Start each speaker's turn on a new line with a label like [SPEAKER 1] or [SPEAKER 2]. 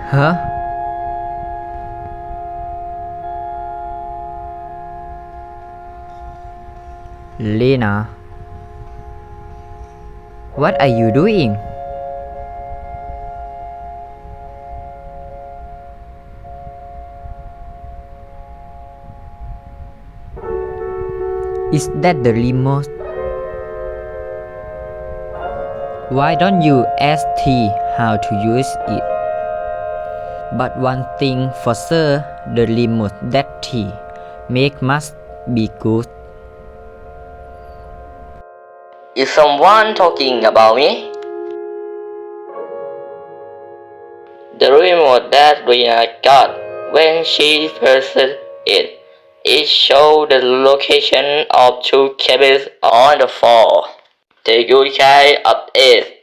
[SPEAKER 1] Huh? Lena, what are you doing? Is that the remote? Why don't you ask T how to use it? But one thing for sure, the remote that T make must be good.
[SPEAKER 2] Is someone talking about me? The remote that Rina got when she purchased it, it showed the location of two cables on the floor. Take good care of it.